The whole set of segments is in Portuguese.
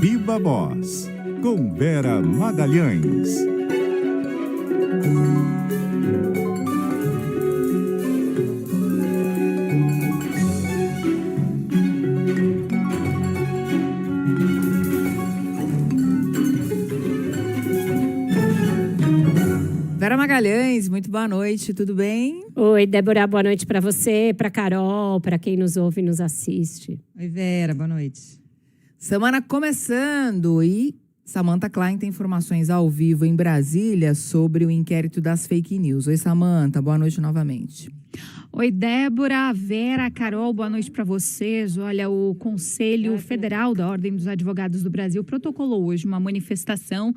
Viva Voz, com Vera Magalhães. Vera Magalhães, muito boa noite, tudo bem? Oi, Débora, boa noite para você, para Carol, para quem nos ouve e nos assiste. Oi, Vera, boa noite. Semana começando e Samantha Klein tem informações ao vivo em Brasília sobre o inquérito das fake news. Oi, Samantha, boa noite novamente. Oi, Débora, Vera, Carol, boa noite para vocês. Olha, o Conselho Federal da Ordem dos Advogados do Brasil protocolou hoje uma manifestação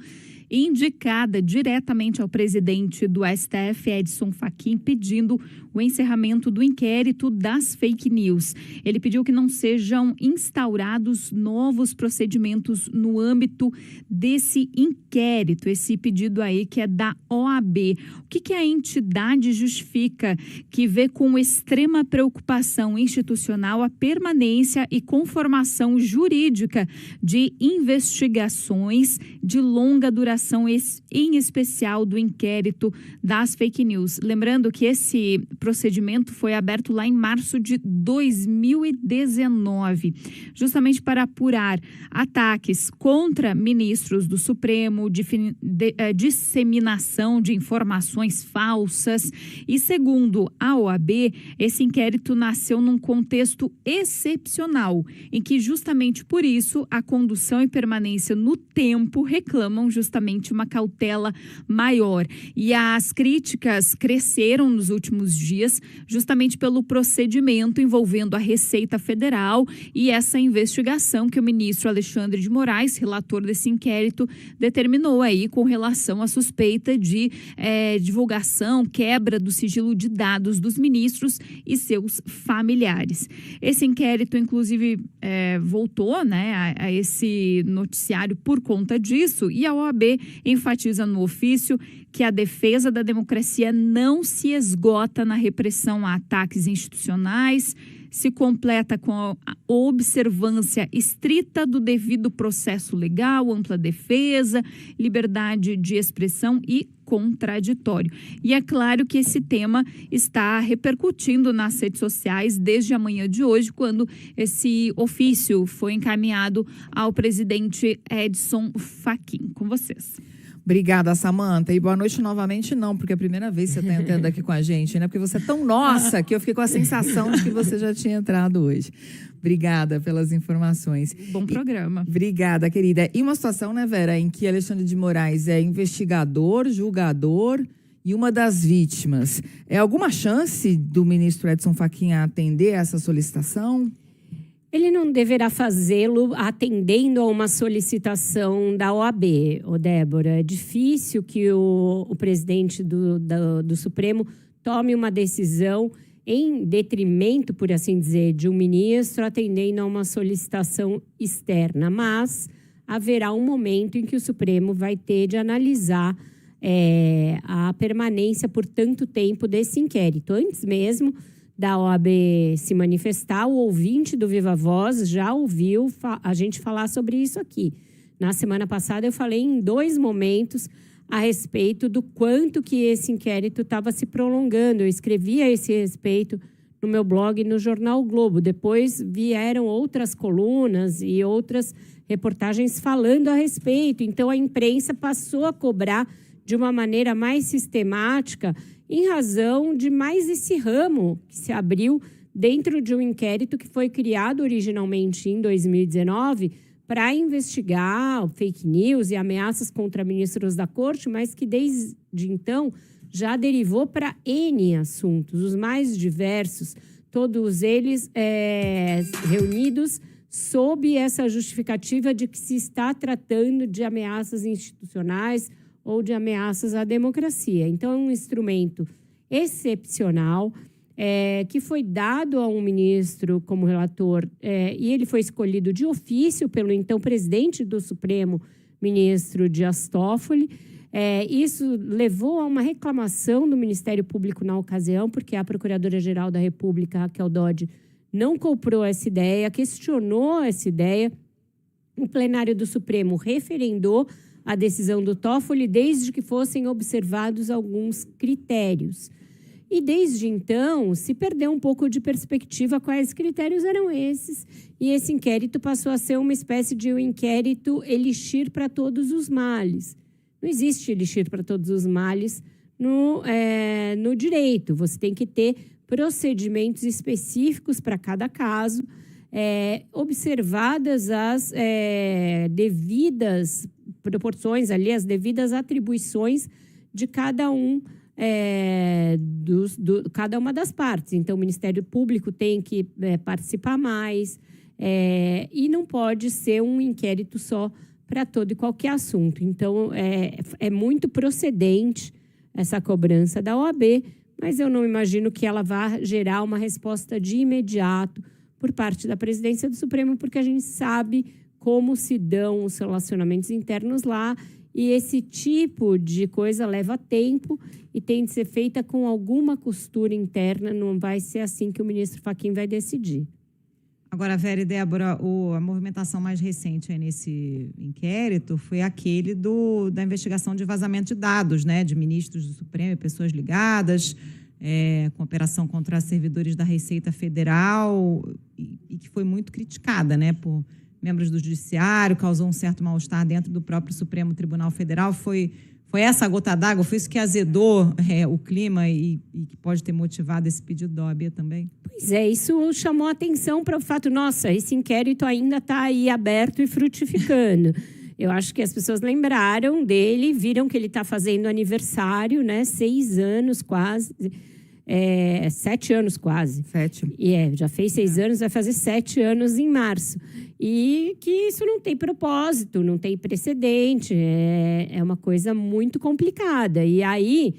indicada diretamente ao presidente do STF, Edson Fachin, pedindo o encerramento do inquérito das fake news. Ele pediu que não sejam instaurados novos procedimentos no âmbito desse inquérito, esse pedido aí que é da OAB. O que a entidade justifica? Que vê com extrema preocupação institucional a permanência e conformação jurídica de investigações de longa duração, em especial do inquérito das fake news. Lembrando que esse procedimento foi aberto lá em março de 2019, justamente para apurar ataques contra ministros do Supremo, disseminação de informações falsas. E segundo a OAB, esse inquérito nasceu num contexto excepcional, em que justamente por isso a condução e permanência no tempo reclamam justamente uma cautela maior. E as críticas cresceram nos últimos dias, justamente pelo procedimento envolvendo a Receita Federal e essa investigação que o ministro Alexandre de Moraes, relator desse inquérito, determinou aí com relação à suspeita de divulgação, quebra do sigilo de dados dos ministros e seus familiares. Esse inquérito, inclusive, voltou, né, a esse noticiário por conta disso, e a OAB enfatiza no ofício que a defesa da democracia não se esgota na repressão a ataques institucionais, se completa com a observância estrita do devido processo legal, ampla defesa, liberdade de expressão e contraditório. E é claro que esse tema está repercutindo nas redes sociais desde a manhã de hoje, quando esse ofício foi encaminhado ao presidente Edson Fachin. Com vocês. Obrigada, Samantha. E boa noite novamente, não, porque é a primeira vez que você está entrando aqui com a gente, né? Porque você é tão nossa que eu fiquei com a sensação de que você já tinha entrado hoje. Obrigada pelas informações. Bom programa. Obrigada, querida. E uma situação, né, Vera, em que Alexandre de Moraes é investigador, julgador e uma das vítimas. É alguma chance do ministro Edson Fachin atender essa solicitação? Ele não deverá fazê-lo atendendo a uma solicitação da OAB, Débora. É difícil que o presidente do Supremo tome uma decisão em detrimento, por assim dizer, de um ministro atendendo a uma solicitação externa. Mas haverá um momento em que o Supremo vai ter de analisar a permanência por tanto tempo desse inquérito. Antes mesmo da OAB se manifestar, o ouvinte do Viva Voz já ouviu a gente falar sobre isso aqui. Na semana passada eu falei em 2 momentos a respeito do quanto que esse inquérito estava se prolongando. Eu escrevi a esse respeito no meu blog no Jornal o Globo. Depois vieram outras colunas e outras reportagens falando a respeito. Então a imprensa passou a cobrar de uma maneira mais sistemática em razão de mais esse ramo que se abriu dentro de um inquérito que foi criado originalmente em 2019 para investigar fake news e ameaças contra ministros da corte, mas que desde então já derivou para N assuntos, os mais diversos, todos eles reunidos sob essa justificativa de que se está tratando de ameaças institucionais ou de ameaças à democracia. Então, é um instrumento excepcional que foi dado a um ministro como relator e ele foi escolhido de ofício pelo então presidente do Supremo, ministro Dias Toffoli. Isso levou a uma reclamação do Ministério Público na ocasião, porque a Procuradora-Geral da República, Raquel Dodge, não comprou essa ideia, questionou essa ideia o plenário do Supremo referendou a decisão do Toffoli desde que fossem observados alguns critérios. E desde então se perdeu um pouco de perspectiva quais critérios eram esses, e esse inquérito passou a ser uma espécie de um inquérito elixir para todos os males. Não existe elixir para todos os males no direito. Você tem que ter procedimentos específicos para cada caso, observadas as devidas proporções ali, as devidas atribuições de cada cada uma das partes. Então, o Ministério Público tem que participar mais, e não pode ser um inquérito só para todo e qualquer assunto. Então, é muito procedente essa cobrança da OAB, mas eu não imagino que ela vá gerar uma resposta de imediato por parte da presidência do Supremo, porque a gente sabe como se dão os relacionamentos internos lá, e esse tipo de coisa leva tempo e tem de ser feita com alguma costura interna, não vai ser assim que o ministro Fachin vai decidir. Agora, Vera e Débora, a movimentação mais recente aí nesse inquérito foi aquele da investigação de vazamento de dados, né, de ministros do Supremo e pessoas ligadas, com operação contra servidores da Receita Federal, e que foi muito criticada, né, por membros do Judiciário, causou um certo mal-estar dentro do próprio Supremo Tribunal Federal. Foi essa a gota d'água, foi isso que azedou o clima e que pode ter motivado esse pedido da OAB também? Pois é, isso chamou a atenção para o fato, nossa, esse inquérito ainda está aí aberto e frutificando. Eu acho que as pessoas lembraram dele, viram que ele está fazendo aniversário, né? 6 anos quase, 7 anos quase. 7. Já fez 6 anos, vai fazer 7 anos em março. E que isso não tem propósito, não tem precedente, é uma coisa muito complicada. E aí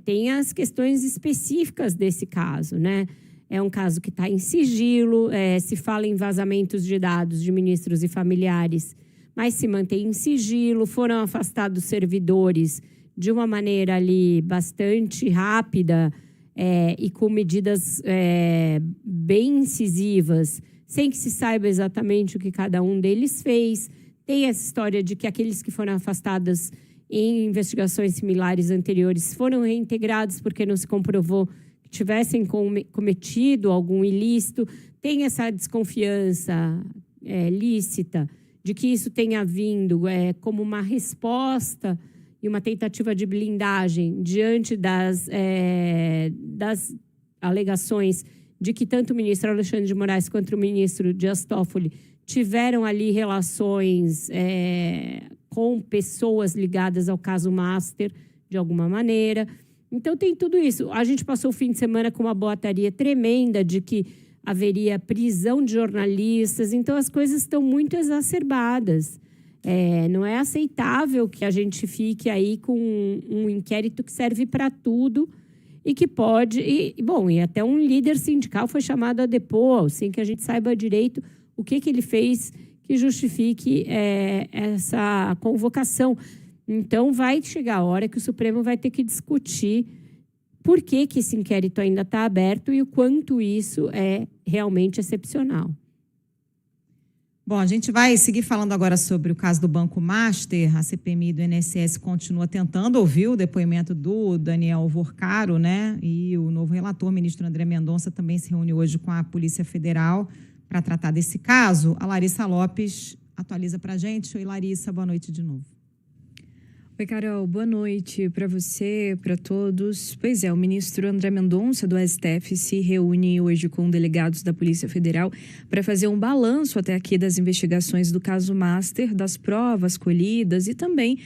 tem as questões específicas desse caso, né? É um caso que está em sigilo, se fala em vazamentos de dados de ministros e familiares, mas se mantém em sigilo, foram afastados servidores de uma maneira ali bastante rápida e com medidas bem incisivas, sem que se saiba exatamente o que cada um deles fez. Tem essa história de que aqueles que foram afastados em investigações similares anteriores foram reintegrados porque não se comprovou que tivessem cometido algum ilícito. Tem essa desconfiança lícita de que isso tenha vindo como uma resposta e uma tentativa de blindagem diante das alegações de que tanto o ministro Alexandre de Moraes quanto o ministro Dias Toffoli tiveram ali relações com pessoas ligadas ao caso Master, de alguma maneira. Então, tem tudo isso. A gente passou o fim de semana com uma boataria tremenda de que haveria prisão de jornalistas. Então, as coisas estão muito exacerbadas. Não é aceitável que a gente fique aí com um inquérito que serve para tudo e que pode... E até um líder sindical foi chamado a depor, sem que a gente saiba direito o que ele fez que justifique essa convocação. Então, vai chegar a hora que o Supremo vai ter que discutir por que esse inquérito ainda está aberto e o quanto isso é realmente excepcional. Bom, a gente vai seguir falando agora sobre o caso do Banco Master. A CPMI do INSS continua tentando ouvir o depoimento do Daniel Vorcaro, né? E o novo relator, o ministro André Mendonça, também se reuniu hoje com a Polícia Federal para tratar desse caso. A Larissa Lopes atualiza para a gente. Oi, Larissa, boa noite de novo. Oi, Carol, boa noite para você, para todos. Pois é, o ministro André Mendonça, do STF, se reúne hoje com delegados da Polícia Federal para fazer um balanço até aqui das investigações do caso Master, das provas colhidas e também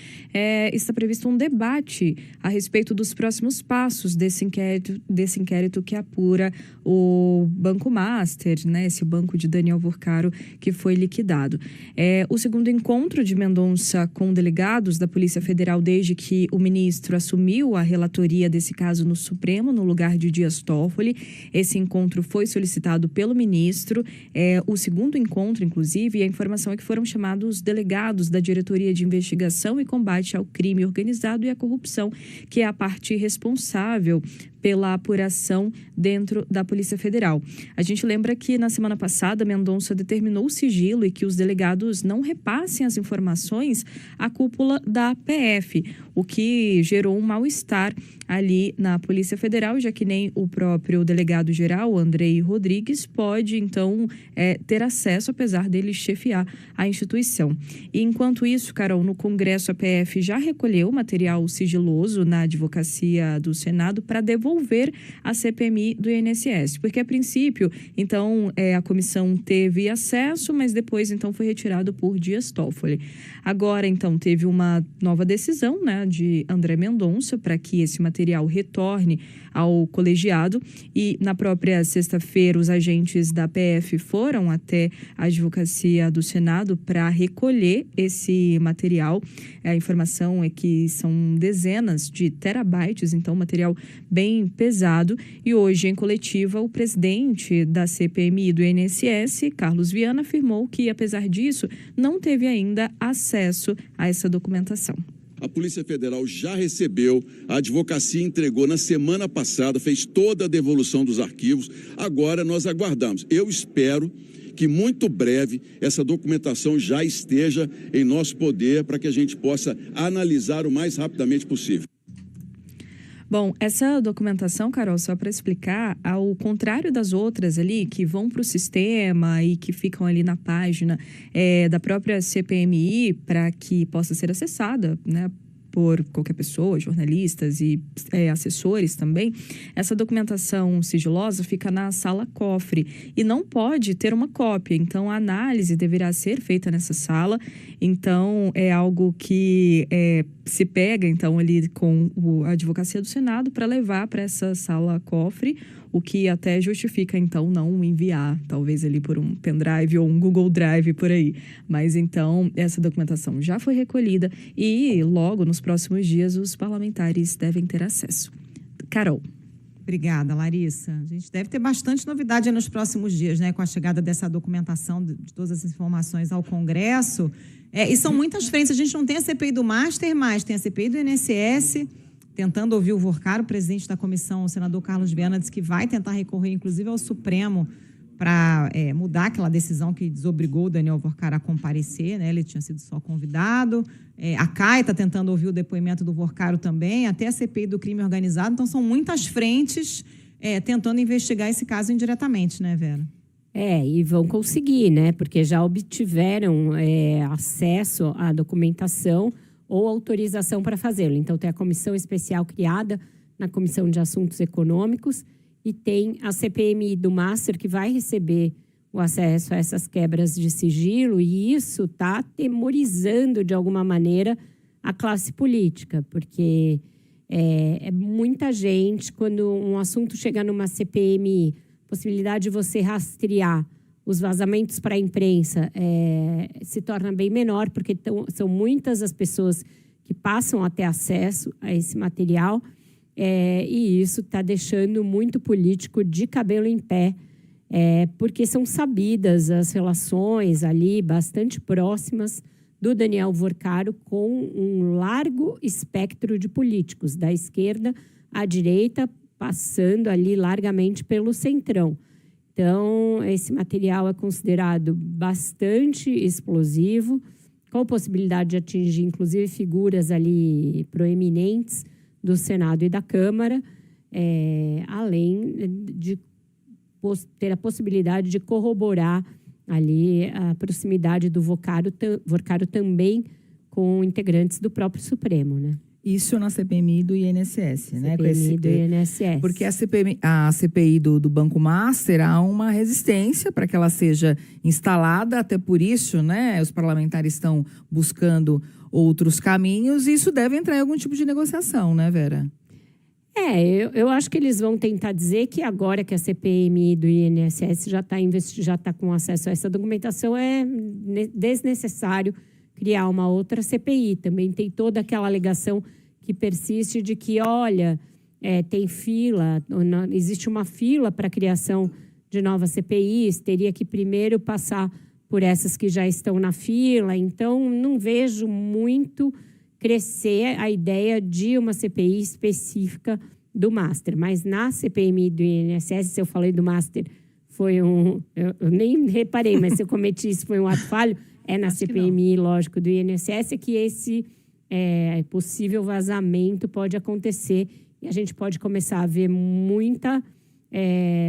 está previsto um debate a respeito dos próximos passos desse inquérito que apura o Banco Master, né, esse banco de Daniel Vorcaro que foi liquidado. O segundo encontro de Mendonça com delegados da Polícia Federal desde que o ministro assumiu a relatoria desse caso no Supremo, no lugar de Dias Toffoli. Esse encontro foi solicitado pelo ministro. O segundo encontro, inclusive, a informação é que foram chamados delegados da Diretoria de Investigação e Combate ao Crime Organizado e à Corrupção, que é a parte responsável pela apuração dentro da Polícia Federal. A gente lembra que na semana passada Mendonça determinou o sigilo e que os delegados não repassem as informações à cúpula da PF, o que gerou um mal-estar ali na Polícia Federal, já que nem o próprio delegado-geral, Andrei Rodrigues, pode, então, ter acesso, apesar dele chefiar a instituição. E, enquanto isso, Carol, no Congresso, a PF já recolheu material sigiloso na Advocacia do Senado para devolver à CPMI do INSS, porque, a princípio, então, a comissão teve acesso, mas depois, então, foi retirado por Dias Toffoli. Agora, então, teve uma nova decisão, né, de André Mendonça para que esse material retorne ao colegiado, e na própria sexta-feira os agentes da PF foram até a Advocacia do Senado para recolher esse material. A informação é que são dezenas de terabytes, então material bem pesado, e hoje em coletiva o presidente da CPMI do INSS, Carlos Viana, afirmou que, apesar disso, não teve ainda acesso a essa documentação. A Polícia Federal já recebeu, a advocacia entregou na semana passada, fez toda a devolução dos arquivos, agora nós aguardamos. Eu espero que muito breve essa documentação já esteja em nosso poder para que a gente possa analisar o mais rapidamente possível. Bom, essa documentação, Carol, só para explicar, ao contrário das outras ali, que vão para o sistema e que ficam ali na página da própria CPMI para que possa ser acessada, né, por qualquer pessoa, jornalistas e assessores também, essa documentação sigilosa fica na sala cofre e não pode ter uma cópia. Então, a análise deverá ser feita nessa sala. Então, é algo que se pega, então, ali com a Advocacia do Senado para levar para essa sala cofre, o que até justifica, então, não enviar, talvez ali por um pendrive ou um Google Drive por aí. Mas, então, essa documentação já foi recolhida e, logo, nos próximos dias, os parlamentares devem ter acesso. Carol. Obrigada, Larissa. A gente deve ter bastante novidade nos próximos dias, né, com a chegada dessa documentação, de todas as informações ao Congresso. E são muitas frentes. A gente não tem a CPI do Master, mas tem a CPI do INSS, tentando ouvir o Vorcaro, o presidente da comissão, o senador Carlos Viana, disse que vai tentar recorrer, inclusive, ao Supremo para mudar aquela decisão que desobrigou o Daniel Vorcaro a comparecer, né? Ele tinha sido só convidado. A CAI está tentando ouvir o depoimento do Vorcaro também, até a CPI do crime organizado. Então, são muitas frentes tentando investigar esse caso indiretamente, né, Vera? E vão conseguir, né? Porque já obtiveram acesso à documentação ou autorização para fazê-lo. Então, tem a comissão especial criada na Comissão de Assuntos Econômicos e tem a CPMI do Master, que vai receber o acesso a essas quebras de sigilo, e isso está atemorizando, de alguma maneira, a classe política, porque é muita gente, quando um assunto chega numa CPMI, possibilidade de você rastrear os vazamentos para a imprensa se torna bem menor, porque são muitas as pessoas que passam a ter acesso a esse material, e isso está deixando muito político de cabelo em pé, porque são sabidas as relações ali bastante próximas do Daniel Vorcaro com um largo espectro de políticos, da esquerda à direita, passando ali largamente pelo centrão. Então, esse material é considerado bastante explosivo, com possibilidade de atingir, inclusive, figuras ali proeminentes do Senado e da Câmara, além de ter a possibilidade de corroborar ali a proximidade do Vorcaro também com integrantes do próprio Supremo, né? Isso na CPMI do INSS, né? CPMI do INSS. Porque a CPI do Banco Master, há uma resistência para que ela seja instalada, até por isso, né? Os parlamentares estão buscando outros caminhos e isso deve entrar em algum tipo de negociação, né, Vera? Eu acho que eles vão tentar dizer que agora que a CPMI do INSS já está com acesso a essa documentação, é desnecessário criar uma outra CPI. Também tem toda aquela alegação que persiste de que, olha, tem fila, existe uma fila para a criação de novas CPIs, teria que primeiro passar por essas que já estão na fila. Então, não vejo muito crescer a ideia de uma CPI específica do Master. Mas na CPMI do INSS, se eu falei do Master, foi um... Eu nem reparei, mas se eu cometi isso, foi um ato falho. É na CPMI, lógico, do INSS, é que esse possível vazamento pode acontecer e a gente pode começar a ver muita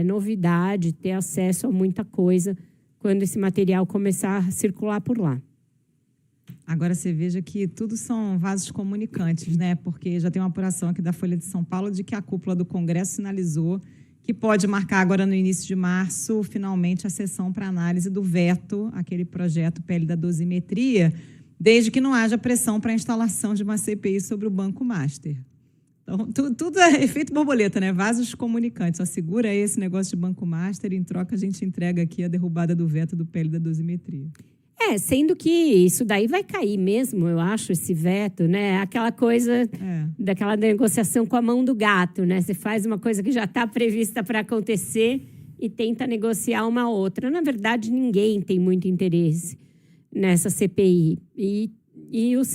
novidade, ter acesso a muita coisa quando esse material começar a circular por lá. Agora você veja que tudo são vasos comunicantes, né? Porque já tem uma apuração aqui da Folha de São Paulo de que a cúpula do Congresso sinalizou que pode marcar agora no início de março, finalmente, a sessão para análise do veto, aquele projeto PL da dosimetria, desde que não haja pressão para a instalação de uma CPI sobre o Banco Master. Então, tudo é efeito borboleta, né? Vasos comunicantes. Só segura esse negócio de Banco Master e, em troca, a gente entrega aqui a derrubada do veto do PL da dosimetria. Sendo que isso daí vai cair mesmo, eu acho, esse veto, né? Aquela coisa daquela negociação com a mão do gato, né? Você faz uma coisa que já está prevista para acontecer e tenta negociar uma outra. Na verdade, ninguém tem muito interesse nessa CPI. E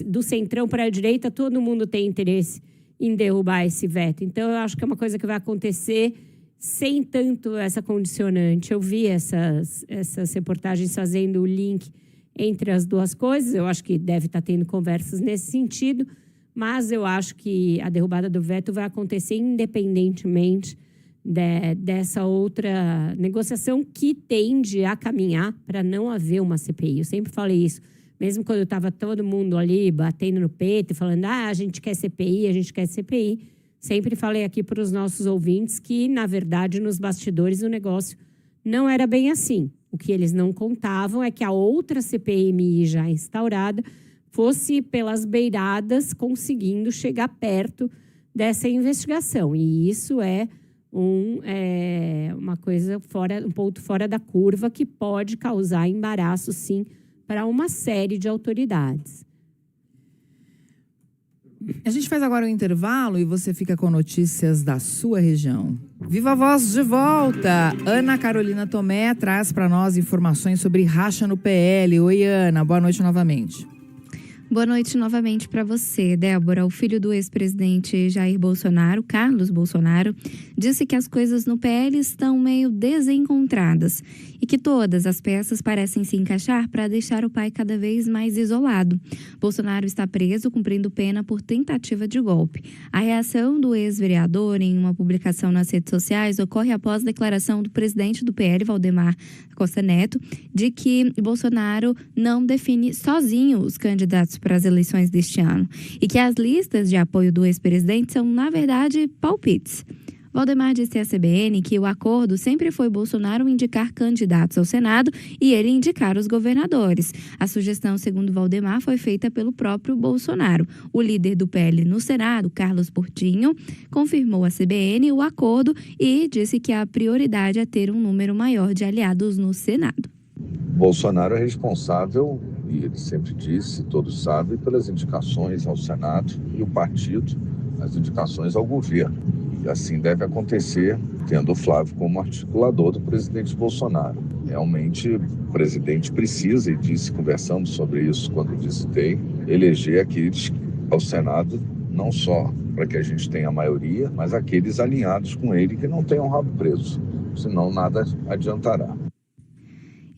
do centrão para a direita, todo mundo tem interesse em derrubar esse veto. Então, eu acho que é uma coisa que vai acontecer sem tanto essa condicionante. Eu vi essas reportagens fazendo o link entre as duas coisas. Eu acho que deve estar tendo conversas nesse sentido, mas eu acho que a derrubada do veto vai acontecer independentemente dessa outra negociação que tende a caminhar para não haver uma CPI. Eu sempre falei isso, mesmo quando estava todo mundo ali batendo no peito e falando a gente quer CPI, a gente quer CPI. Sempre falei aqui para os nossos ouvintes que, na verdade, nos bastidores o negócio não era bem assim. O que eles não contavam é que a outra CPMI já instaurada fosse pelas beiradas conseguindo chegar perto dessa investigação. E isso é uma coisa um ponto fora da curva que pode causar embaraço, sim, para uma série de autoridades. A gente faz agora um intervalo e você fica com notícias da sua região. Viva a Voz de volta! Ana Carolina Tomé traz para nós informações sobre racha no PL. Oi, Ana, boa noite novamente. Boa noite novamente para você, Débora. O filho do ex-presidente Jair Bolsonaro, Carlos Bolsonaro, disse que as coisas no PL estão meio desencontradas e que todas as peças parecem se encaixar para deixar o pai cada vez mais isolado. Bolsonaro está preso cumprindo pena por tentativa de golpe. A reação do ex-vereador em uma publicação nas redes sociais ocorre após a declaração do presidente do PL, Valdemar Costa Neto, de que Bolsonaro não define sozinho os candidatos para as eleições deste ano e que as listas de apoio do ex-presidente são, na verdade, palpites. Valdemar disse à CBN que o acordo sempre foi Bolsonaro indicar candidatos ao Senado e ele indicar os governadores. A sugestão, segundo Valdemar, foi feita pelo próprio Bolsonaro. O líder do PL no Senado, Carlos Portinho, confirmou à CBN o acordo e disse que a prioridade é ter um número maior de aliados no Senado. Bolsonaro é responsável, e ele sempre disse, todos sabem, pelas indicações ao Senado e o partido, as indicações ao governo. E assim deve acontecer, tendo o Flávio como articulador do presidente Bolsonaro. Realmente, o presidente precisa, e disse, conversamos sobre isso quando visitei, eleger aqueles ao Senado, não só para que a gente tenha a maioria, mas aqueles alinhados com ele que não tenham rabo preso, senão nada adiantará.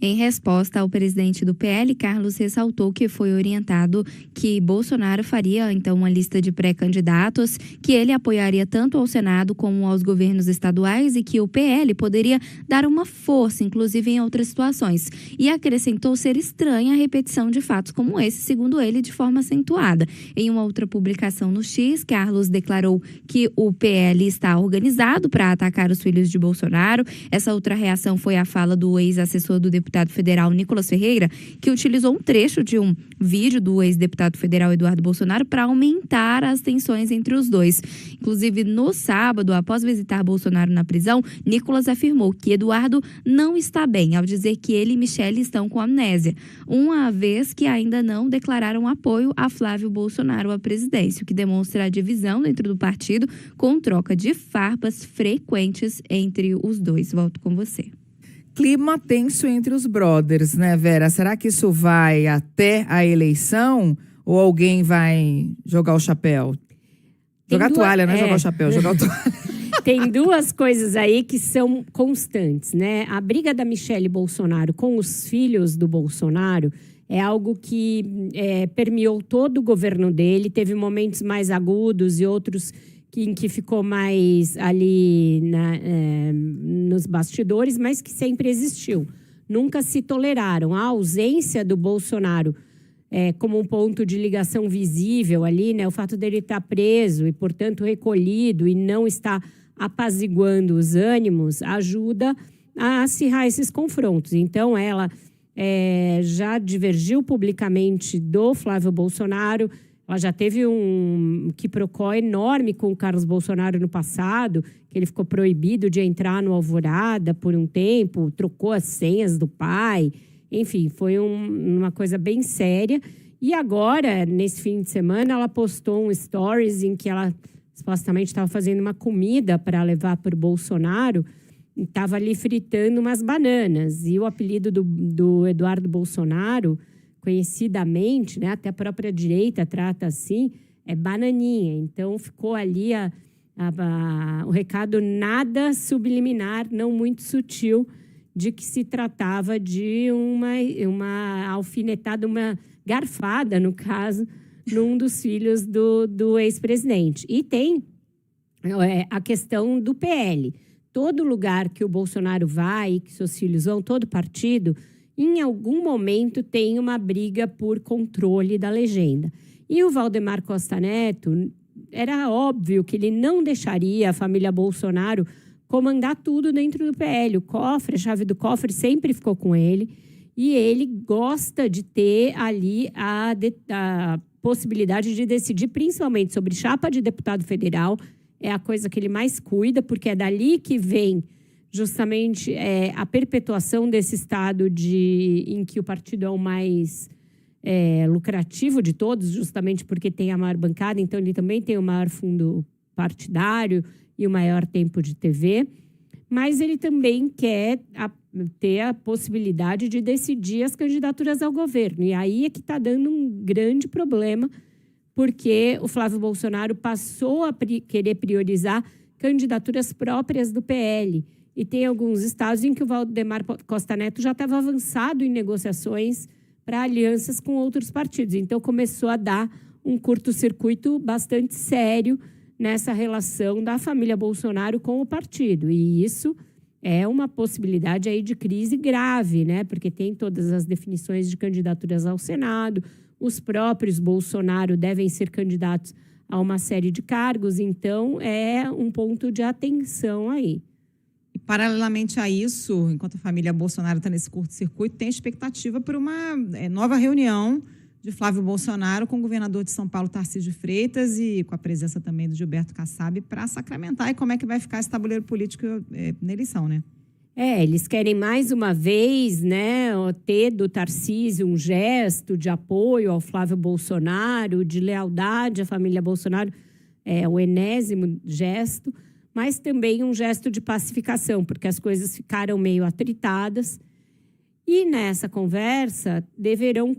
Em resposta ao presidente do PL, Carlos ressaltou que foi orientado que Bolsonaro faria, então, uma lista de pré-candidatos, que ele apoiaria tanto ao Senado como aos governos estaduais e que o PL poderia dar uma força, inclusive em outras situações. E acrescentou ser estranha a repetição de fatos como esse, segundo ele, de forma acentuada. Em uma outra publicação no X, Carlos declarou que o PL está organizado para atacar os filhos de Bolsonaro. Essa outra reação foi a fala do ex-assessor do deputado federal Nicolas Ferreira, que utilizou um trecho de um vídeo do ex-deputado federal Eduardo Bolsonaro para aumentar as tensões entre os dois. Inclusive, no sábado, após visitar Bolsonaro na prisão, Nicolas afirmou que Eduardo não está bem, ao dizer que ele e Michele estão com amnésia, uma vez que ainda não declararam apoio a Flávio Bolsonaro à presidência, o que demonstra a divisão dentro do partido, com troca de farpas frequentes entre os dois. Volto com você. Clima tenso entre os brothers, né, Vera? Será que isso vai até a eleição ou alguém vai jogar o chapéu? Jogar toalha, não é jogar o chapéu, jogar o toalha. Tem duas coisas aí que são constantes, né? A briga da Michelle Bolsonaro com os filhos do Bolsonaro é algo que permeou todo o governo dele. Teve momentos mais agudos e outros em que ficou mais ali nos bastidores, mas que sempre existiu. Nunca se toleraram. A ausência do Bolsonaro como um ponto de ligação visível ali, né? O fato dele estar preso e, portanto, recolhido e não estar apaziguando os ânimos, ajuda a acirrar esses confrontos. Então, ela já divergiu publicamente do Flávio Bolsonaro. Ela já teve um quiprocó enorme com o Carlos Bolsonaro no passado, que ele ficou proibido de entrar no Alvorada por um tempo, trocou as senhas do pai. Enfim, foi uma coisa bem séria. E agora, nesse fim de semana, ela postou um stories em que ela supostamente estava fazendo uma comida para levar para o Bolsonaro, estava ali fritando umas bananas. E o apelido do Eduardo Bolsonaro, conhecidamente, né, até a própria direita trata assim, é bananinha. Então, ficou ali o recado nada subliminar, não muito sutil, de que se tratava de uma alfinetada, uma garfada, no caso, num dos filhos do ex-presidente. E tem a questão do PL. Todo lugar que o Bolsonaro vai, que seus filhos vão, todo partido, em algum momento tem uma briga por controle da legenda. E o Valdemar Costa Neto, era óbvio que ele não deixaria a família Bolsonaro comandar tudo dentro do PL. O cofre, a chave do cofre sempre ficou com ele. E ele gosta de ter ali a possibilidade de decidir, principalmente sobre chapa de deputado federal. É a coisa que ele mais cuida, porque é dali que vem justamente a perpetuação desse estado em que o partido é o mais lucrativo de todos, justamente porque tem a maior bancada, então ele também tem o maior fundo partidário e o maior tempo de TV, mas ele também quer ter a possibilidade de decidir as candidaturas ao governo. E aí é que está dando um grande problema, porque o Flávio Bolsonaro passou a querer priorizar candidaturas próprias do PL. E tem alguns estados em que o Valdemar Costa Neto já estava avançado em negociações para alianças com outros partidos. Então, começou a dar um curto-circuito bastante sério nessa relação da família Bolsonaro com o partido. E isso é uma possibilidade aí de crise grave, né? Porque tem todas as definições de candidaturas ao Senado, os próprios Bolsonaro devem ser candidatos a uma série de cargos, então é um ponto de atenção aí. E, paralelamente a isso, enquanto a família Bolsonaro está nesse curto-circuito, tem expectativa por uma nova reunião de Flávio Bolsonaro com o governador de São Paulo, Tarcísio de Freitas, e com a presença também do Gilberto Kassab, para sacramentar e como é que vai ficar esse tabuleiro político na eleição, né? Eles querem mais uma vez, né, ter do Tarcísio um gesto de apoio ao Flávio Bolsonaro, de lealdade à família Bolsonaro, o enésimo gesto, mas também um gesto de pacificação, porque as coisas ficaram meio atritadas. E nessa conversa, deverão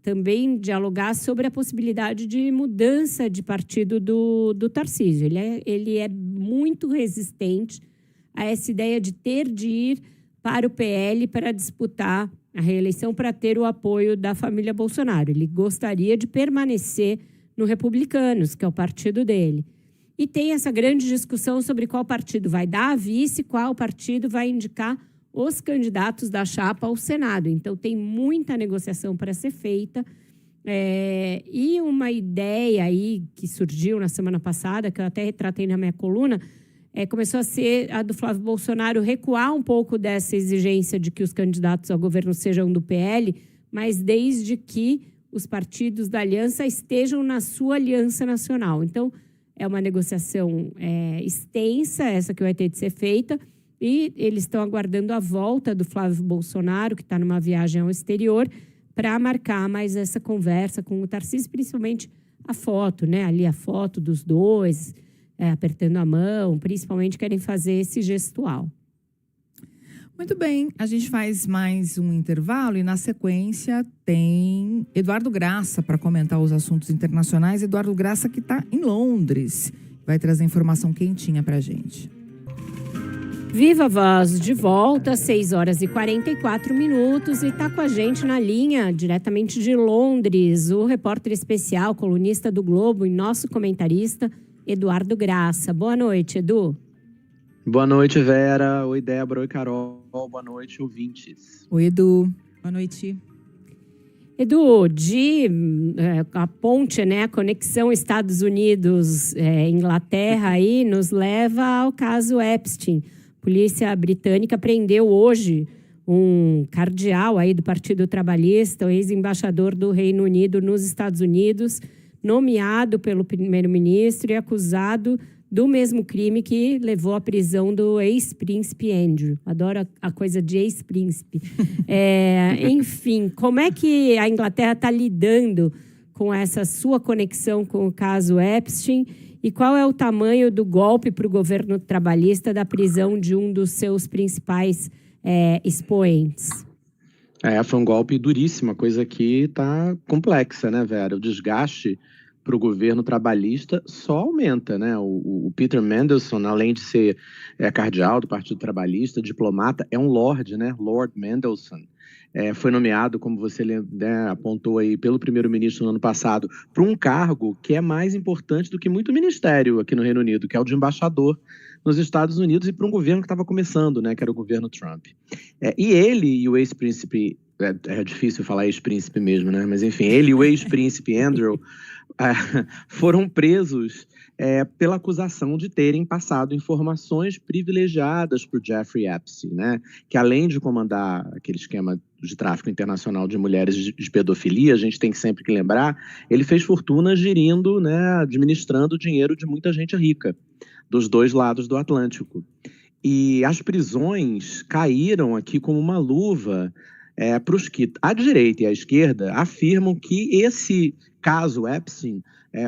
também dialogar sobre a possibilidade de mudança de partido do Tarcísio. Ele é muito resistente a essa ideia de ter de ir para o PL para disputar a reeleição, para ter o apoio da família Bolsonaro. Ele gostaria de permanecer no Republicanos, que é o partido dele. E tem essa grande discussão sobre qual partido vai dar a vice, qual partido vai indicar os candidatos da chapa ao Senado. Então, tem muita negociação para ser feita. E uma ideia aí que surgiu na semana passada, que eu até retratei na minha coluna, começou a ser a do Flávio Bolsonaro recuar um pouco dessa exigência de que os candidatos ao governo sejam do PL, mas desde que os partidos da aliança estejam na sua aliança nacional. Então, é uma negociação extensa, essa que vai ter de ser feita, e eles estão aguardando a volta do Flávio Bolsonaro, que está numa viagem ao exterior, para marcar mais essa conversa com o Tarcísio, principalmente a foto, né? Ali a foto dos dois, apertando a mão, principalmente querem fazer esse gestual. Muito bem, a gente faz mais um intervalo e na sequência tem Eduardo Graça para comentar os assuntos internacionais. Eduardo Graça que está em Londres, vai trazer informação quentinha para a gente. Viva Voz de volta, 6h44 e está com a gente na linha, diretamente de Londres, o repórter especial, colunista do Globo e nosso comentarista, Eduardo Graça. Boa noite, Edu. Boa noite, Vera. Oi, Débora. Oi, Carol. Boa noite, ouvintes. Oi, Edu. Boa noite. Edu, a ponte, né, a conexão Estados Unidos-Inglaterra aí nos leva ao caso Epstein. A polícia britânica prendeu hoje um cardeal aí do Partido Trabalhista, o ex-embaixador do Reino Unido nos Estados Unidos, nomeado pelo primeiro-ministro e acusado do mesmo crime que levou à prisão do ex-príncipe Andrew. Adoro a coisa de ex-príncipe. Enfim, como é que a Inglaterra está lidando com essa sua conexão com o caso Epstein e qual é o tamanho do golpe para o governo trabalhista da prisão de um dos seus principais expoentes? Foi um golpe duríssimo, a coisa aqui está complexa, né, Vera? O desgaste para o governo trabalhista só aumenta, né? O Peter Mandelson, além de ser cardeal do Partido Trabalhista, diplomata, é um lord, né? Lord Mandelson. Foi nomeado, como você apontou aí, pelo primeiro-ministro no ano passado, para um cargo que é mais importante do que muito ministério aqui no Reino Unido, que é o de embaixador nos Estados Unidos, e para um governo que estava começando, né? Que era o governo Trump. E ele e o ex-príncipe, é difícil falar ex-príncipe mesmo, né? Mas enfim, ele e o ex-príncipe Andrew foram presos pela acusação de terem passado informações privilegiadas para o Jeffrey Epstein, né? Que além de comandar aquele esquema de tráfico internacional de mulheres de pedofilia, a gente tem sempre que lembrar, ele fez fortuna gerindo, né, administrando o dinheiro de muita gente rica, dos dois lados do Atlântico. E as prisões caíram aqui como uma luva para os que, à direita e à esquerda, afirmam que esse caso Epstein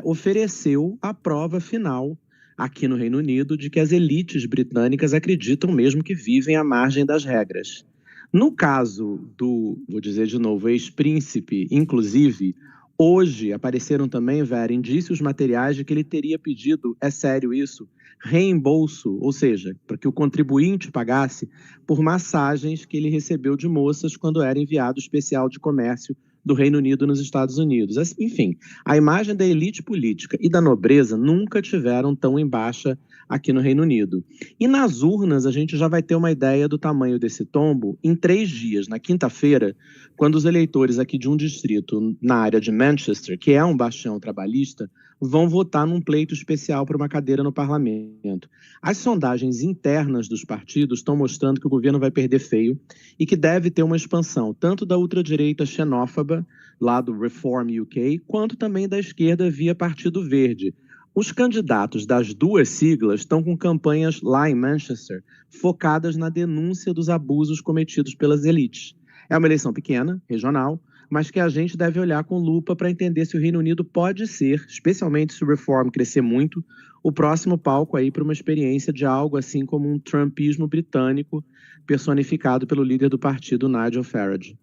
ofereceu a prova final aqui no Reino Unido de que as elites britânicas acreditam mesmo que vivem à margem das regras. No caso do, vou dizer de novo, ex-príncipe, inclusive, hoje apareceram também, Vera, indícios materiais de que ele teria pedido, é sério isso, reembolso, ou seja, para que o contribuinte pagasse por massagens que ele recebeu de moças quando era enviado especial de comércio do Reino Unido nos Estados Unidos. Enfim, a imagem da elite política e da nobreza nunca tiveram tão em baixa aqui no Reino Unido. E nas urnas a gente já vai ter uma ideia do tamanho desse tombo em 3 dias, na quinta-feira, quando os eleitores aqui de um distrito na área de Manchester, que é um bastião trabalhista, vão votar num pleito especial para uma cadeira no parlamento. As sondagens internas dos partidos estão mostrando que o governo vai perder feio e que deve ter uma expansão tanto da ultradireita xenófoba, lá do Reform UK, quanto também da esquerda via Partido Verde. Os candidatos das duas siglas estão com campanhas lá em Manchester focadas na denúncia dos abusos cometidos pelas elites. É uma eleição pequena, regional, mas que a gente deve olhar com lupa para entender se o Reino Unido pode ser, especialmente se o Reform crescer muito, o próximo palco aí para uma experiência de algo assim como um trumpismo britânico personificado pelo líder do partido, Nigel Farage.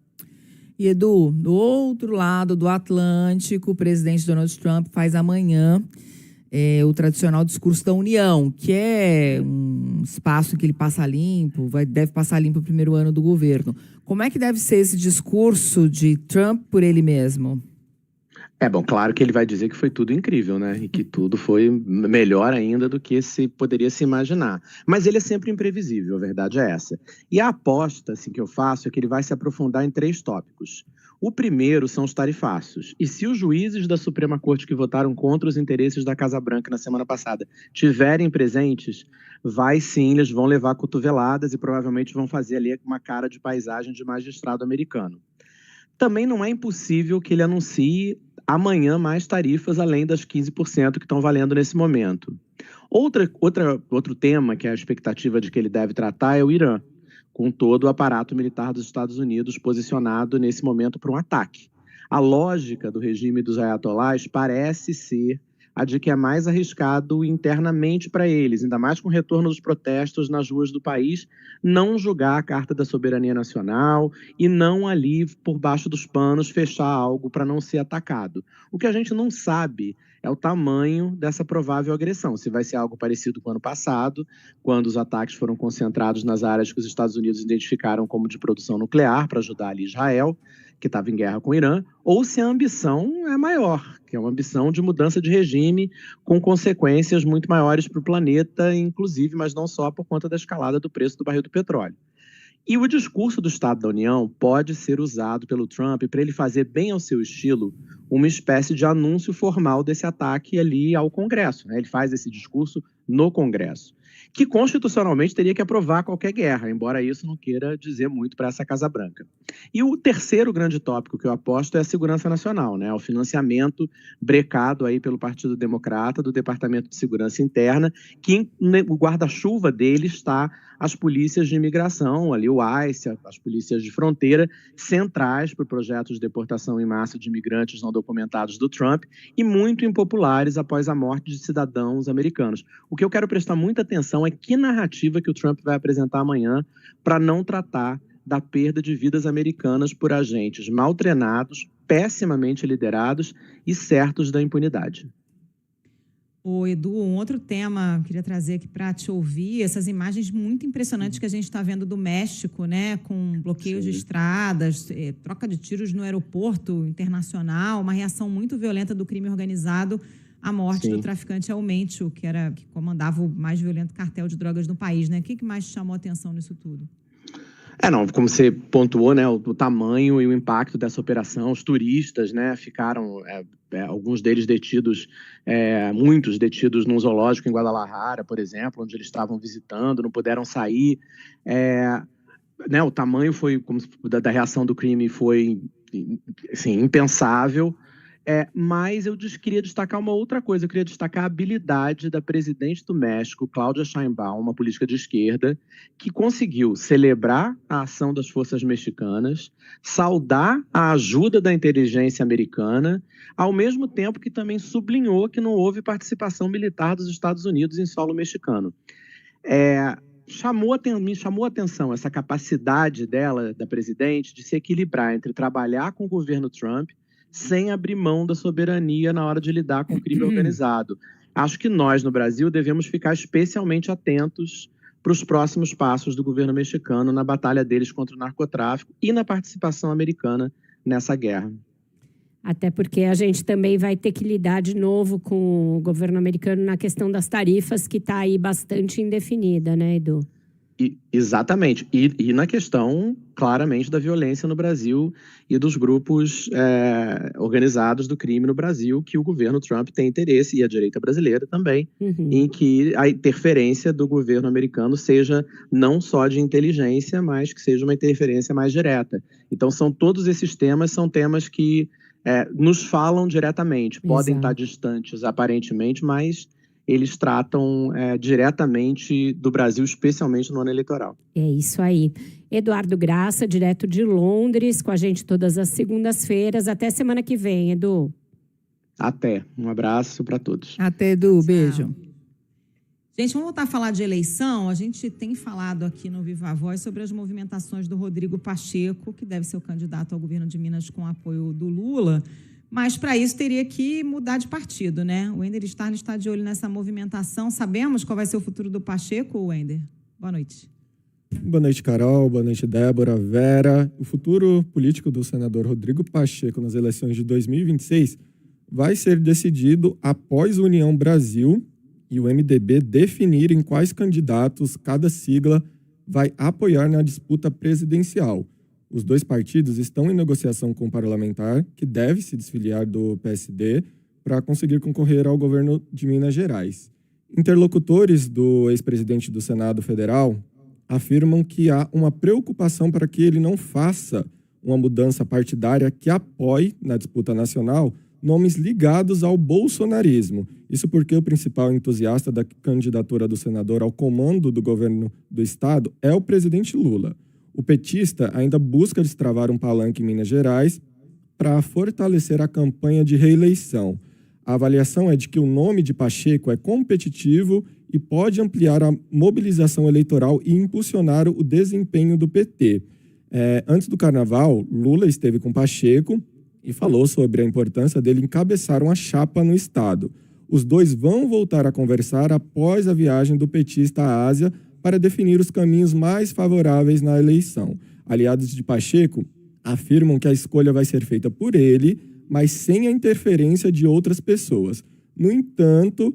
E Edu, do outro lado do Atlântico, o presidente Donald Trump faz amanhã o tradicional discurso da União, que é um espaço em que ele passa limpo, deve passar limpo o primeiro ano do governo. Como é que deve ser esse discurso de Trump por ele mesmo? Bom, claro que ele vai dizer que foi tudo incrível, né? E que tudo foi melhor ainda do que se poderia se imaginar. Mas ele é sempre imprevisível, a verdade é essa. E a aposta assim, que eu faço é que ele vai se aprofundar em 3 tópicos. O primeiro são os tarifaços. E se os juízes da Suprema Corte que votaram contra os interesses da Casa Branca na semana passada tiverem presentes, eles vão levar cotoveladas e provavelmente vão fazer ali uma cara de paisagem de magistrado americano. Também não é impossível que ele anuncie amanhã mais tarifas além das 15% que estão valendo nesse momento. Outro tema que é a expectativa de que ele deve tratar é o Irã, com todo o aparato militar dos Estados Unidos posicionado nesse momento para um ataque. A lógica do regime dos ayatolás parece ser a de que é mais arriscado internamente para eles, ainda mais com o retorno dos protestos nas ruas do país, não julgar a Carta da Soberania Nacional e não ali, por baixo dos panos, fechar algo para não ser atacado. O que a gente não sabe é o tamanho dessa provável agressão, se vai ser algo parecido com o ano passado, quando os ataques foram concentrados nas áreas que os Estados Unidos identificaram como de produção nuclear para ajudar ali Israel, que estava em guerra com o Irã, ou se a ambição é maior, que é uma ambição de mudança de regime com consequências muito maiores para o planeta, inclusive, mas não só por conta da escalada do preço do barril do petróleo. E o discurso do Estado da União pode ser usado pelo Trump para ele fazer bem ao seu estilo uma espécie de anúncio formal desse ataque ali ao Congresso, né? Ele faz esse discurso no Congresso, que constitucionalmente teria que aprovar qualquer guerra, embora isso não queira dizer muito para essa Casa Branca. E o terceiro grande tópico que eu aposto é a segurança nacional, né? O financiamento brecado aí pelo Partido Democrata do Departamento de Segurança Interna, que o guarda-chuva dele está as polícias de imigração, ali o ICE, as polícias de fronteira, centrais para o projeto de deportação em massa de imigrantes não documentados do Trump e muito impopulares após a morte de cidadãos americanos. O que eu quero prestar muita atenção é que narrativa que o Trump vai apresentar amanhã para não tratar da perda de vidas americanas por agentes mal treinados, pessimamente liderados e certos da impunidade. Ô, Edu, um outro tema que eu queria trazer aqui para te ouvir, essas imagens muito impressionantes que a gente está vendo do México, né, com bloqueios de estradas, troca de tiros no aeroporto internacional, uma reação muito violenta do crime organizado à morte do traficante El Mencho, que comandava o mais violento cartel de drogas do país, né? O que mais te chamou a atenção nisso tudo? Como você pontuou, né, o tamanho e o impacto dessa operação, os turistas, né, ficaram, alguns deles detidos, muitos detidos num zoológico em Guadalajara, por exemplo, onde eles estavam visitando, não puderam sair. O tamanho da reação do crime foi, assim, impensável. Mas eu queria destacar uma outra coisa, eu queria destacar a habilidade da presidente do México, Claudia Sheinbaum, uma política de esquerda, que conseguiu celebrar a ação das forças mexicanas, saudar a ajuda da inteligência americana, ao mesmo tempo que também sublinhou que não houve participação militar dos Estados Unidos em solo mexicano. Me chamou a atenção essa capacidade dela, da presidente, de se equilibrar entre trabalhar com o governo Trump sem abrir mão da soberania na hora de lidar com o crime organizado. Acho que nós, no Brasil, devemos ficar especialmente atentos para os próximos passos do governo mexicano na batalha deles contra o narcotráfico e na participação americana nessa guerra. Até porque a gente também vai ter que lidar de novo com o governo americano na questão das tarifas, que está aí bastante indefinida, né, Edu? Exatamente. E na questão, claramente, da violência no Brasil e dos grupos organizados do crime no Brasil, que o governo Trump tem interesse, e a direita brasileira também, em que a interferência do governo americano seja não só de inteligência, mas que seja uma interferência mais direta. Então, todos esses temas são temas que nos falam diretamente, podem estar distantes aparentemente, mas eles tratam diretamente do Brasil, especialmente no ano eleitoral. É isso aí. Eduardo Graça, direto de Londres, com a gente todas as segundas-feiras. Até semana que vem, Edu. Até. Um abraço para todos. Até, Edu. Beijo. Gente, vamos voltar a falar de eleição. A gente tem falado aqui no Viva a Voz sobre as movimentações do Rodrigo Pacheco, que deve ser o candidato ao governo de Minas com apoio do Lula. Mas, para isso, teria que mudar de partido, né? O Wender Starnes está de olho nessa movimentação. Sabemos qual vai ser o futuro do Pacheco, Wender? Boa noite. Boa noite, Carol. Boa noite, Débora, Vera. O futuro político do senador Rodrigo Pacheco nas eleições de 2026 vai ser decidido após a União Brasil e o MDB definirem quais candidatos cada sigla vai apoiar na disputa presidencial. Os dois partidos estão em negociação com o parlamentar, que deve se desfiliar do PSD, para conseguir concorrer ao governo de Minas Gerais. Interlocutores do ex-presidente do Senado Federal afirmam que há uma preocupação para que ele não faça uma mudança partidária que apoie, na disputa nacional, nomes ligados ao bolsonarismo. Isso porque o principal entusiasta da candidatura do senador ao comando do governo do estado é o presidente Lula. O petista ainda busca destravar um palanque em Minas Gerais para fortalecer a campanha de reeleição. A avaliação é de que o nome de Pacheco é competitivo e pode ampliar a mobilização eleitoral e impulsionar o desempenho do PT. Antes do Carnaval, Lula esteve com Pacheco e falou sobre a importância dele encabeçar uma chapa no Estado. Os dois vão voltar a conversar após a viagem do petista à Ásia para definir os caminhos mais favoráveis na eleição. Aliados de Pacheco afirmam que a escolha vai ser feita por ele, mas sem a interferência de outras pessoas. No entanto,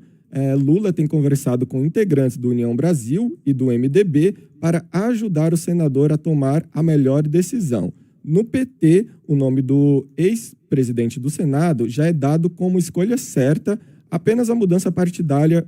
Lula tem conversado com integrantes do União Brasil e do MDB para ajudar o senador a tomar a melhor decisão. No PT, o nome do ex-presidente do Senado já é dado como escolha certa, apenas a mudança partidária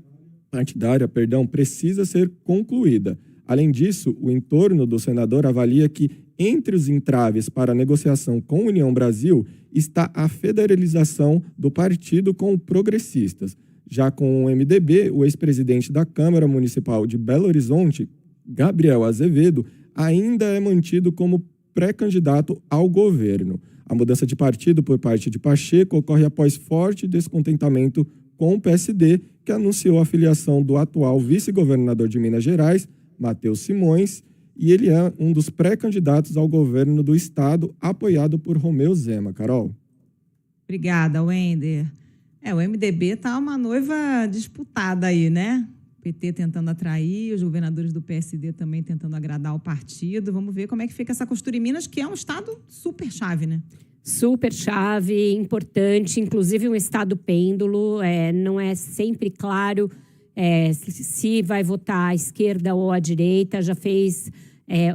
precisa ser concluída. Além disso, o entorno do senador avalia que, entre os entraves para a negociação com a União Brasil, está a federalização do partido com progressistas. Já com o MDB, o ex-presidente da Câmara Municipal de Belo Horizonte, Gabriel Azevedo, ainda é mantido como pré-candidato ao governo. A mudança de partido por parte de Pacheco ocorre após forte descontentamento com o PSD, que anunciou a filiação do atual vice-governador de Minas Gerais, Matheus Simões, e ele é um dos pré-candidatos ao governo do estado, apoiado por Romeu Zema. Carol. Obrigada, Wender. O MDB está uma noiva disputada aí, né? O PT tentando atrair, os governadores do PSD também tentando agradar o partido. Vamos ver como é que fica essa costura em Minas, que é um estado super chave, né? Super chave, importante, inclusive um estado pêndulo. Não é sempre claro se vai votar à esquerda ou à direita. Já fez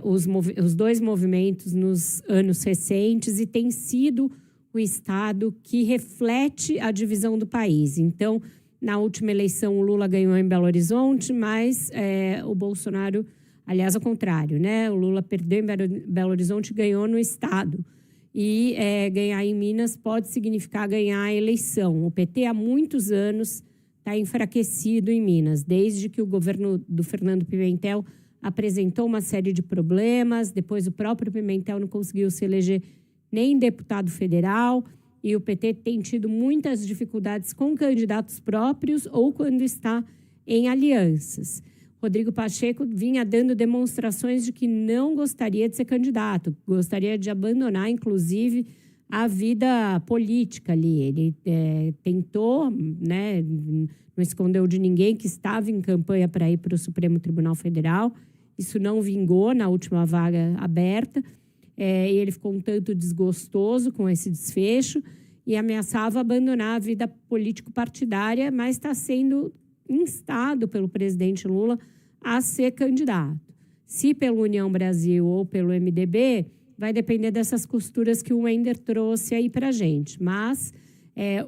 os dois movimentos nos anos recentes e tem sido o estado que reflete a divisão do país. Então, na última eleição, o Lula ganhou em Belo Horizonte, mas o Bolsonaro, aliás, ao contrário, né? O Lula perdeu em Belo Horizonte e ganhou no estado. E ganhar em Minas pode significar ganhar a eleição. O PT, há muitos anos, está enfraquecido em Minas, desde que o governo do Fernando Pimentel apresentou uma série de problemas, depois o próprio Pimentel não conseguiu se eleger nem deputado federal, e o PT tem tido muitas dificuldades com candidatos próprios ou quando está em alianças. Rodrigo Pacheco vinha dando demonstrações de que não gostaria de ser candidato, gostaria de abandonar, inclusive, a vida política ali. Ele tentou, né, não escondeu de ninguém que estava em campanha para ir para o Supremo Tribunal Federal. Isso não vingou na última vaga aberta. E ele ficou um tanto desgostoso com esse desfecho e ameaçava abandonar a vida político-partidária, mas está sendo instado pelo presidente Lula a ser candidato. Se pela União Brasil ou pelo MDB, vai depender dessas costuras que o Wender trouxe aí para a gente. Mas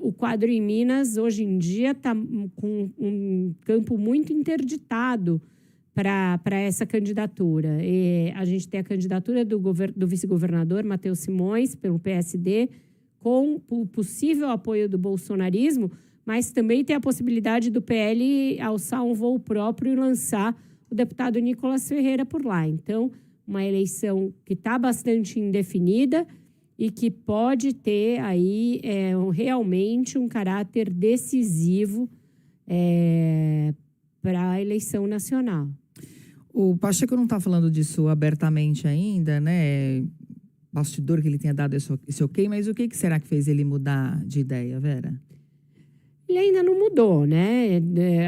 o quadro em Minas, hoje em dia, está com um campo muito interditado para essa candidatura. A gente tem a candidatura do vice-governador Matheus Simões, pelo PSD, com o possível apoio do bolsonarismo, mas também tem a possibilidade do PL alçar um voo próprio e lançar o deputado Nicolas Ferreira por lá. Então, uma eleição que está bastante indefinida e que pode ter aí realmente um caráter decisivo para a eleição nacional. O Pacheco não está falando disso abertamente ainda, né? Bastidor que ele tenha dado esse ok, mas o que será que fez ele mudar de ideia, Vera? Ele ainda não mudou, né?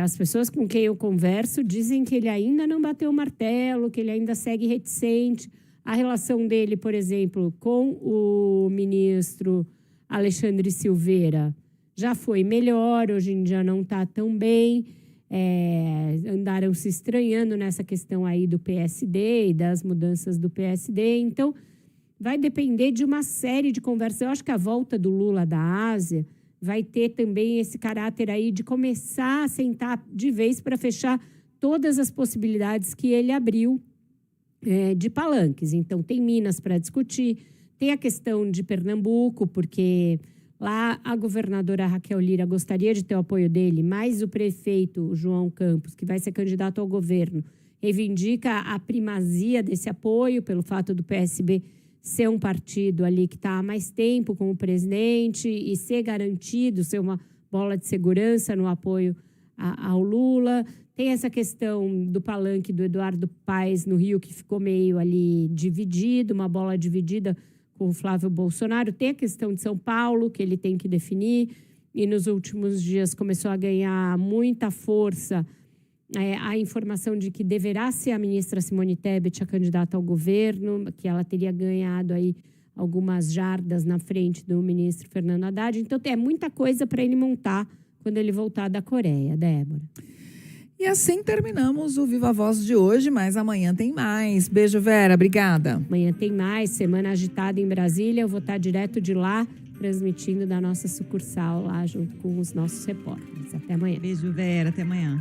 As pessoas com quem eu converso dizem que ele ainda não bateu o martelo, que ele ainda segue reticente. A relação dele, por exemplo, com o ministro Alexandre Silveira já foi melhor, hoje em dia não está tão bem. Andaram se estranhando nessa questão aí do PSD e das mudanças do PSD. Então, vai depender de uma série de conversas. Eu acho que a volta do Lula da Ásia vai ter também esse caráter aí de começar a sentar de vez para fechar todas as possibilidades que ele abriu de palanques. Então, tem Minas para discutir, tem a questão de Pernambuco, porque lá a governadora Raquel Lira gostaria de ter o apoio dele, mas o prefeito João Campos, que vai ser candidato ao governo, reivindica a primazia desse apoio pelo fato do PSB ser um partido ali que está há mais tempo com o presidente e ser garantido, ser uma bola de segurança no apoio ao Lula. Tem essa questão do palanque do Eduardo Paes no Rio, que ficou meio ali dividido, uma bola dividida com o Flávio Bolsonaro. Tem a questão de São Paulo, que ele tem que definir, e nos últimos dias começou a ganhar muita força a informação de que deverá ser a ministra Simone Tebet a candidata ao governo, que ela teria ganhado aí algumas jardas na frente do ministro Fernando Haddad. Então, é muita coisa para ele montar quando ele voltar da Coreia, Débora. E assim terminamos o Viva Voz de hoje, mas amanhã tem mais. Beijo, Vera. Obrigada. Amanhã tem mais. Semana agitada em Brasília. Eu vou estar direto de lá, transmitindo da nossa sucursal lá junto com os nossos repórteres. Até amanhã. Beijo, Vera. Até amanhã.